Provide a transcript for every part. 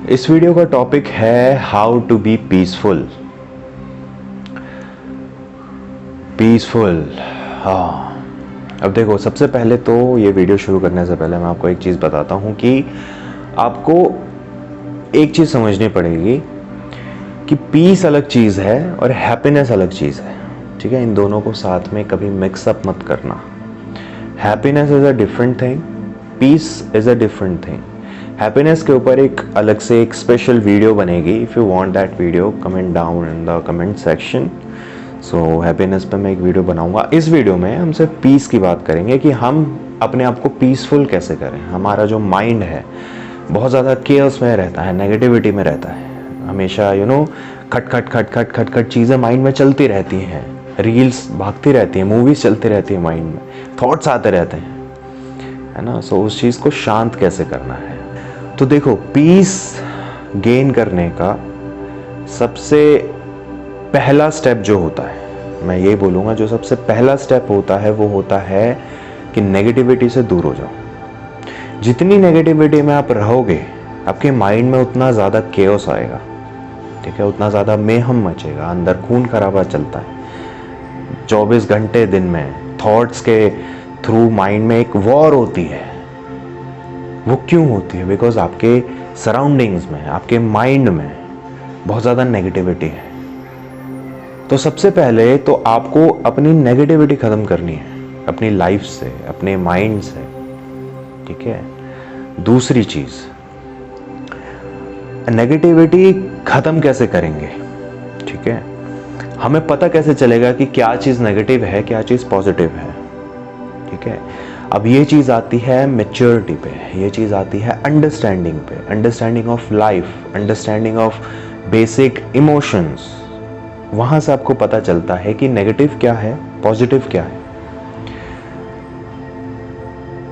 इस वीडियो का टॉपिक है how to be peaceful. Peaceful, हाँ। अब देखो, सबसे पहले तो ये वीडियो शुरू करने से पहले मैं आपको एक चीज़ बताता हूँ कि आपको एक चीज़ समझनी पड़ेगी कि पीस अलग चीज़ है और हैप्पीनेस अलग चीज़ है। ठीक है, इन दोनों को साथ में कभी मिक्सअप मत करना। Happiness is a different thing, peace is a different thing. Happiness के ऊपर एक अलग से एक स्पेशल वीडियो बनेगी। If you want that video, comment down in the comment section. So happiness पे मैं एक वीडियो बनाऊंगा। इस वीडियो में हम सिर्फ पीस की बात करेंगे कि हम अपने आप को पीसफुल कैसे करें। हमारा जो माइंड है बहुत ज़्यादा केयर्स में रहता है, नेगेटिविटी में रहता है, हमेशा खट खट खट खट खट खट चीज़ें माइंड में चलती रहती हैं, रील्स भागती रहती हैं, मूवीज चलती रहती है, माइंड में थॉट्स आते रहते हैं, है ना। सो उस चीज़ को शांत कैसे करना है। तो देखो, पीस गेन करने का सबसे पहला स्टेप जो होता है, मैं ये बोलूँगा, जो सबसे पहला स्टेप होता है वो होता है कि नेगेटिविटी से दूर हो जाओ। जितनी नेगेटिविटी में आप रहोगे, आपके माइंड में उतना ज़्यादा केओस आएगा। ठीक है, उतना ज़्यादा मेहम मचेगा, अंदर खून खराबा चलता है। 24 घंटे दिन में थॉट्स के थ्रू माइंड में एक वॉर होती है। वो क्यों होती है? बिकॉज आपके सराउंडिंग्स में, आपके माइंड में बहुत ज़्यादा नेगेटिविटी है। तो सबसे पहले तो आपको अपनी नेगेटिविटी ख़त्म करनी है, अपनी लाइफ से, अपने माइंड से। ठीक है। दूसरी चीज़, नेगेटिविटी ख़त्म कैसे करेंगे? ठीक है, हमें पता कैसे चलेगा कि क्या चीज़ नेगेटिव है, क्या चीज़ पॉजिटिव है? ठीक है, अब ये चीज़ आती है मैच्योरिटी पे, ये चीज़ आती है अंडरस्टैंडिंग पे, understanding of life, understanding of basic emotions. वहाँ से आपको पता चलता है कि नेगेटिव क्या है, पॉजिटिव क्या है।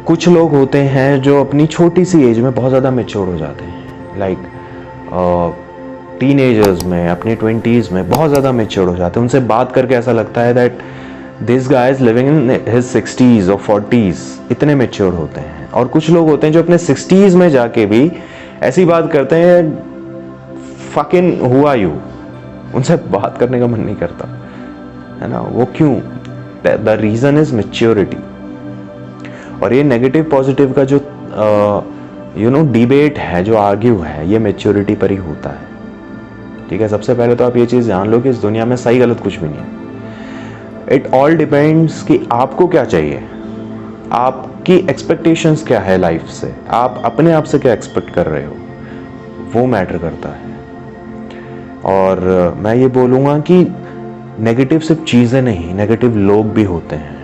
कुछ लोग होते हैं जो अपनी छोटी सी एज में बहुत ज़्यादा मैच्योर हो जाते हैं, लाइक टीनेजर्स में, अपने 20s में बहुत ज़्यादा मैच्योर हो जाते हैं। उनसे बात करके ऐसा लगता है that this guy is living in his 60s और 40s, इतने मैच्योर होते हैं। और कुछ लोग होते हैं जो अपने 60s में जाके भी ऐसी बात करते हैं, फकिंग हु आर यू, उनसे बात करने का मन नहीं करता, है ना। वो क्यों? The reason is maturity. और ये नेगेटिव पॉजिटिव का जो डिबेट है, जो आर्ग्यू है, ये मैच्योरिटी पर ही होता है। ठीक है, सबसे पहले तो आप ये चीज़ जान लो कि इस दुनिया में सही गलत कुछ भी नहीं है। इट ऑल डिपेंड्स कि आपको क्या चाहिए, आपकी एक्सपेक्टेशंस क्या है लाइफ से, आप अपने आप से क्या एक्सपेक्ट कर रहे हो, वो मैटर करता है। और मैं ये बोलूँगा कि नेगेटिव सिर्फ चीज़ें नहीं, नेगेटिव लोग भी होते हैं।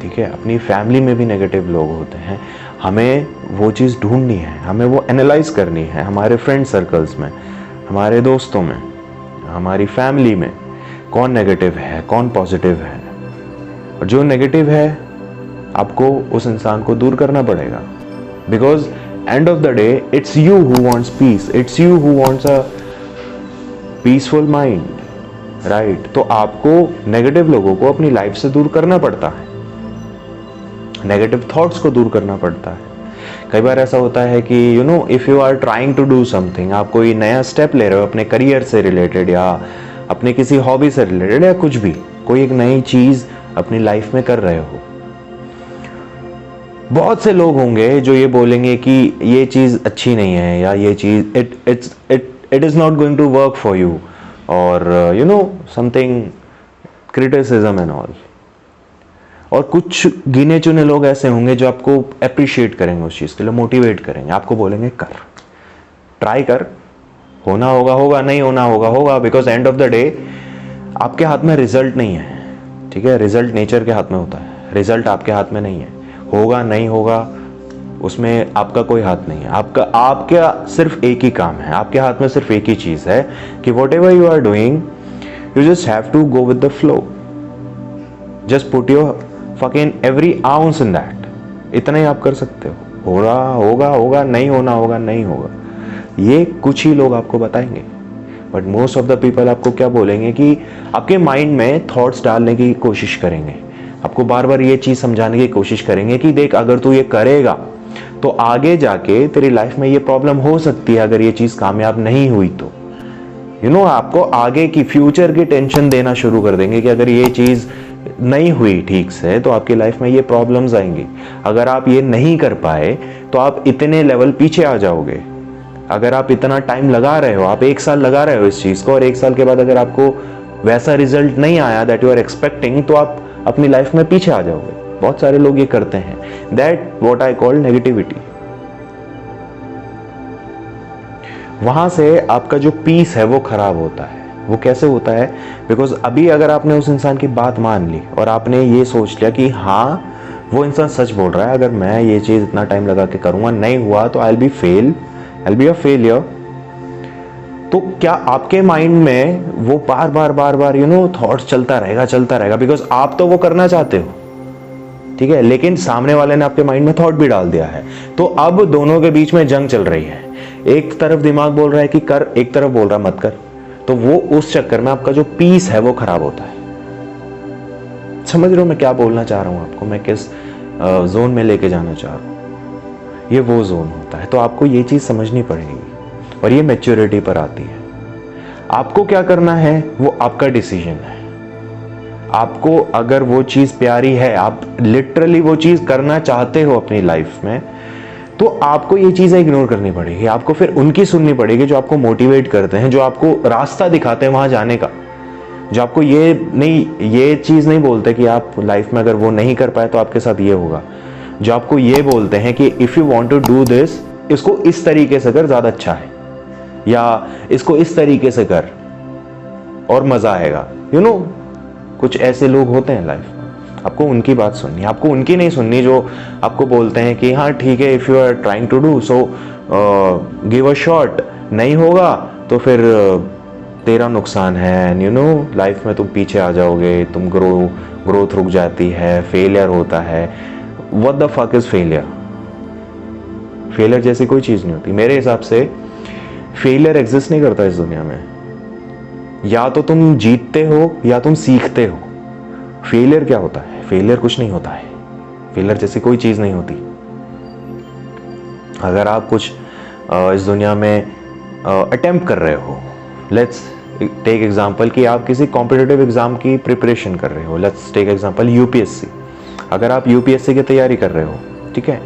ठीक है, अपनी फैमिली में भी नेगेटिव लोग होते हैं। हमें वो चीज़ ढूंढनी है, हमें वो एनालाइज करनी है। हमारे फ्रेंड सर्कल्स में, हमारे दोस्तों में, हमारी फैमिली में कौन नेगेटिव है, कौन पॉजिटिव है। और जो नेगेटिव है, आपको उस इंसान को दूर करना पड़ेगा। Because end of the day it's you who wants peace, it's you who wants a peaceful mind, right. तो आपको नेगेटिव लोगों को अपनी लाइफ से दूर करना पड़ता है, नेगेटिव थॉट्स को दूर करना पड़ता है। कई बार ऐसा होता है कि if you are trying to do something, आप कोई नया स्टेप ले रहे हो अपने करियर से रिलेटेड या अपने किसी हॉबी से रिलेटेड या कुछ भी, कोई एक नई चीज अपनी लाइफ में कर रहे हो, बहुत से लोग होंगे जो ये बोलेंगे कि ये चीज अच्छी नहीं है, या ये चीज it is not going to work for you, और समथिंग क्रिटिसिज्म एंड ऑल। और कुछ गिने चुने लोग ऐसे होंगे जो आपको अप्रिशिएट करेंगे, उस चीज़ के लिए मोटिवेट करेंगे, आपको बोलेंगे कर, ट्राई कर, होना होगा होगा, नहीं होना होगा होगा। Because end of the day आपके हाथ में रिजल्ट नहीं है। ठीक है, रिजल्ट नेचर के हाथ में होता है, रिजल्ट आपके हाथ में नहीं है। होगा नहीं होगा उसमें आपका कोई हाथ नहीं है। आपका सिर्फ एक ही काम है, आपके हाथ में सिर्फ एक ही चीज़ है कि whatever you are doing, you just have to go with the flow, just put your fucking every ounce in that। इतना ही आप कर सकते हो। होगा होगा होगा, नहीं होना होगा नहीं होगा, ये कुछ ही लोग आपको बताएंगे। But most of the people आपको क्या बोलेंगे कि आपके माइंड में थॉट्स डालने की कोशिश करेंगे, आपको बार बार ये चीज़ समझाने की कोशिश करेंगे कि देख, अगर तू ये करेगा तो आगे जाके तेरी लाइफ में ये प्रॉब्लम हो सकती है अगर ये चीज कामयाब नहीं हुई तो। आपको आगे की फ्यूचर की टेंशन देना शुरू कर देंगे कि अगर ये चीज नहीं हुई ठीक से तो आपकी लाइफ में ये प्रॉब्लम्स आएंगी। अगर आप ये नहीं कर पाए तो आप इतने लेवल पीछे आ जाओगे। अगर आप इतना टाइम लगा रहे हो, आप 1 साल लगा रहे हो इस चीज को, और 1 साल के बाद अगर आपको वैसा रिजल्ट नहीं आया दैट यू आर एक्सपेक्टिंग, तो आप अपनी लाइफ में पीछे आ जाओगे। बहुत सारे लोग ये करते हैं। That what I call negativity. वहां से आपका जो पीस है वो खराब होता है। वो कैसे होता है? बिकॉज अभी अगर आपने उस इंसान की बात मान ली और आपने ये सोच लिया कि हाँ वो इंसान सच बोल रहा है, अगर मैं ये चीज इतना टाइम लगा के करूंगा नहीं हुआ तो I will be a failure, तो क्या आपके माइंड में वो बार बार थॉट्स चलता रहेगा बिकॉज आप तो वो करना चाहते हो, ठीक है, लेकिन सामने वाले ने आपके माइंड में थॉट भी डाल दिया है। तो अब दोनों के बीच में जंग चल रही है। एक तरफ दिमाग बोल रहा है कि कर, एक तरफ बोल रहा है मत कर। तो वो उस चक्कर में आपका जो पीस है वो खराब होता है। समझ रहे हो मैं क्या बोलना चाह रहा हूं आपको, मैं किस जोन में लेके जाना चाह रहा हूं? ये वो जोन होता है। तो आपको ये चीज समझनी पड़ेगी और ये मैच्योरिटी पर आती है। आपको क्या करना है वो आपका डिसीजन है। आपको अगर वो चीज प्यारी है, आप लिटरली वो चीज करना चाहते हो अपनी लाइफ में, तो आपको ये चीजें इग्नोर करनी पड़ेगी। आपको फिर उनकी सुननी पड़ेगी जो आपको मोटिवेट करते हैं, जो आपको रास्ता दिखाते हैं वहां जाने का, जो आपको ये चीज नहीं बोलते कि आप लाइफ में अगर वो नहीं कर पाए तो आपके साथ ये होगा। जो आपको ये बोलते हैं कि if you want to do this, इसको इस तरीके से कर, ज्यादा अच्छा है, या इसको इस तरीके से कर और मजा आएगा। कुछ ऐसे लोग होते हैं लाइफ में, आपको उनकी बात सुननी है। आपको उनकी नहीं सुननी जो आपको बोलते हैं कि हाँ ठीक है, if you are trying to do so give a shot, नहीं होगा तो फिर तेरा नुकसान है। लाइफ में तुम पीछे आ जाओगे, तुम ग्रोथ रुक जाती है, फेलियर होता है। What the fuck is failure? Failure जैसी कोई चीज नहीं होती। मेरे हिसाब से फेलियर एग्जिस्ट नहीं करता इस दुनिया में। या तो तुम जीतते हो या तुम सीखते हो। फेलियर क्या होता है? फेलियर कुछ नहीं होता है। फेलियर जैसी कोई चीज नहीं होती। अगर आप कुछ इस दुनिया में अटेम्प्ट कर रहे हो, लेट्स टेक एग्जांपल कि आप किसी कॉम्पिटिटिव एग्जाम की प्रिपरेशन कर रहे हो, लेट्स टेक एग्जांपल यूपीएससी। अगर आप यूपीएससी की तैयारी कर रहे हो, ठीक है,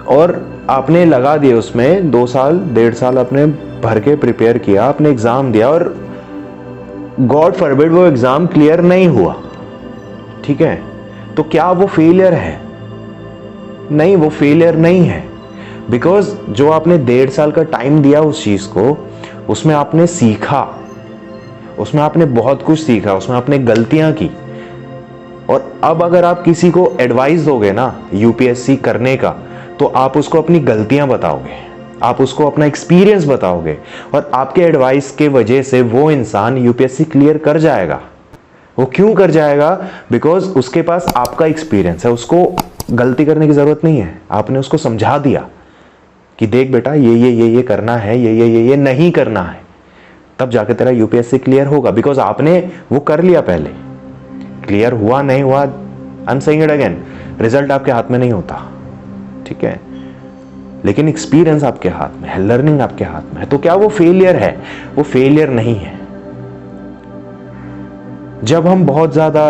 और आपने लगा दिए उसमें 2 साल 1.5 साल आपने भर के प्रिपेयर किया, आपने एग्जाम दिया और गॉड फॉरबिड वो एग्जाम क्लियर नहीं हुआ, ठीक है, तो क्या वो फेलियर है? नहीं, वो फेलियर नहीं है। बिकॉज जो आपने 1.5 साल का टाइम दिया उस चीज को, उसमें आपने सीखा, उसमें आपने बहुत कुछ सीखा, उसमें आपने गलतियां की। और अब अगर आप किसी को एडवाइस दोगे ना यूपीएससी करने का, तो आप उसको अपनी गलतियां बताओगे, आप उसको अपना एक्सपीरियंस बताओगे, और आपके एडवाइस के वजह से वो इंसान यूपीएससी क्लियर कर जाएगा। वो क्यों कर जाएगा? बिकॉज उसके पास आपका एक्सपीरियंस है। उसको गलती करने की जरूरत नहीं है। आपने उसको समझा दिया कि देख बेटा ये करना है, ये नहीं करना है, तब जाके तेरा यूपीएससी क्लियर होगा। बिकॉज आपने वो कर लिया पहले। क्लियर हुआ नहीं हुआ, I am saying it again, result आपके हाथ में नहीं होता, ठीक है, लेकिन एक्सपीरियंस आपके हाथ में है, लर्निंग आपके हाथ में है। तो क्या वो फेलियर है? वो फेलियर नहीं है। जब हम बहुत ज्यादा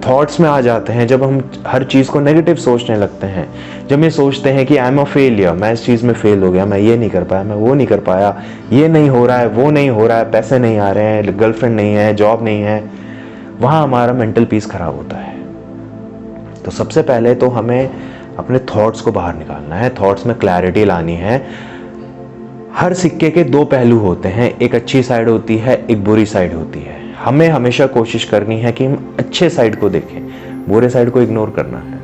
थॉट्स में आ जाते हैं, जब हम हर चीज को नेगेटिव सोचने लगते हैं, जब ये सोचते हैं कि आई एम अ फेलियर, मैं इस चीज में फेल हो गया, मैं ये नहीं कर पाया, मैं वो नहीं कर पाया, ये नहीं हो रहा है, वो नहीं हो रहा है, पैसे नहीं आ रहे हैं, गर्लफ्रेंड नहीं है, जॉब नहीं है, वहां हमारा मेंटल पीस खराब होता है। तो सबसे पहले तो हमें अपने थॉट्स को बाहर निकालना है, थॉट्स में क्लैरिटी लानी है। हर सिक्के के 2 पहलू होते हैं, एक अच्छी साइड होती है, एक बुरी साइड होती है। हमें हमेशा कोशिश करनी है कि हम अच्छे साइड को देखें, बुरे साइड को इग्नोर करना है।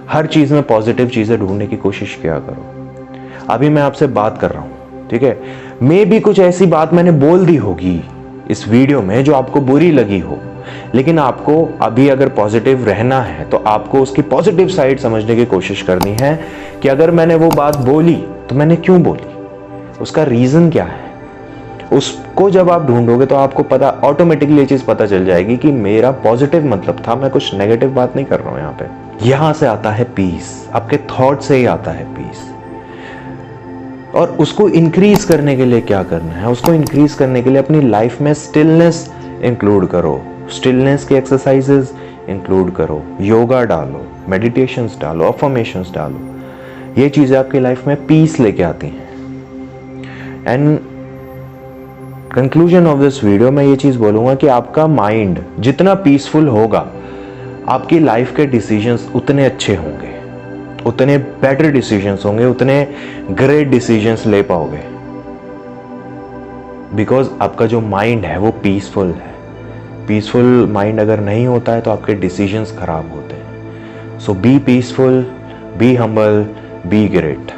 हर चीज में पॉजिटिव चीजें ढूंढने की कोशिश किया करो। अभी मैं आपसे बात कर रहा हूं, ठीक है, मे भी कुछ ऐसी बात मैंने बोल दी होगी इस वीडियो में जो आपको बुरी लगी हो, लेकिन आपको अभी अगर पॉजिटिव रहना है तो आपको उसकी पॉजिटिव साइड समझने की कोशिश करनी है कि अगर मैंने वो बात बोली तो मैंने क्यों बोली, उसका रीजन क्या है। उसको जब आप ढूंढोगे तो आपको पता ऑटोमेटिकली ये चीज पता चल जाएगी कि मेरा पॉजिटिव मतलब था, मैं कुछ नेगेटिव बात नहीं कर रहा हूं यहाँ पे। यहां से आता है पीस, आपके थॉट से ही आता है पीस। और उसको इंक्रीज करने के लिए क्या करना है, उसको इंक्रीज करने के लिए अपनी लाइफ में स्टिलनेस इंक्लूड करो, स्टिलनेस की एक्सरसाइजेस इंक्लूड करो, योगा डालो, मेडिटेशंस डालो, अफर्मेशंस डालो। ये चीजें आपकी लाइफ में पीस लेके आती हैं। And conclusion of this video मैं ये चीज बोलूंगा कि आपका माइंड जितना पीसफुल होगा, आपकी लाइफ के डिसीजंस उतने अच्छे होंगे, उतने बेटर डिसीजंस होंगे, उतने ग्रेट डिसीजंस ले पाओगे। बिकॉज आपका जो माइंड है वो पीसफुल है। पीसफुल माइंड अगर नहीं होता है तो आपके डिसीजंस खराब होते हैं। So be peaceful, be humble, be great.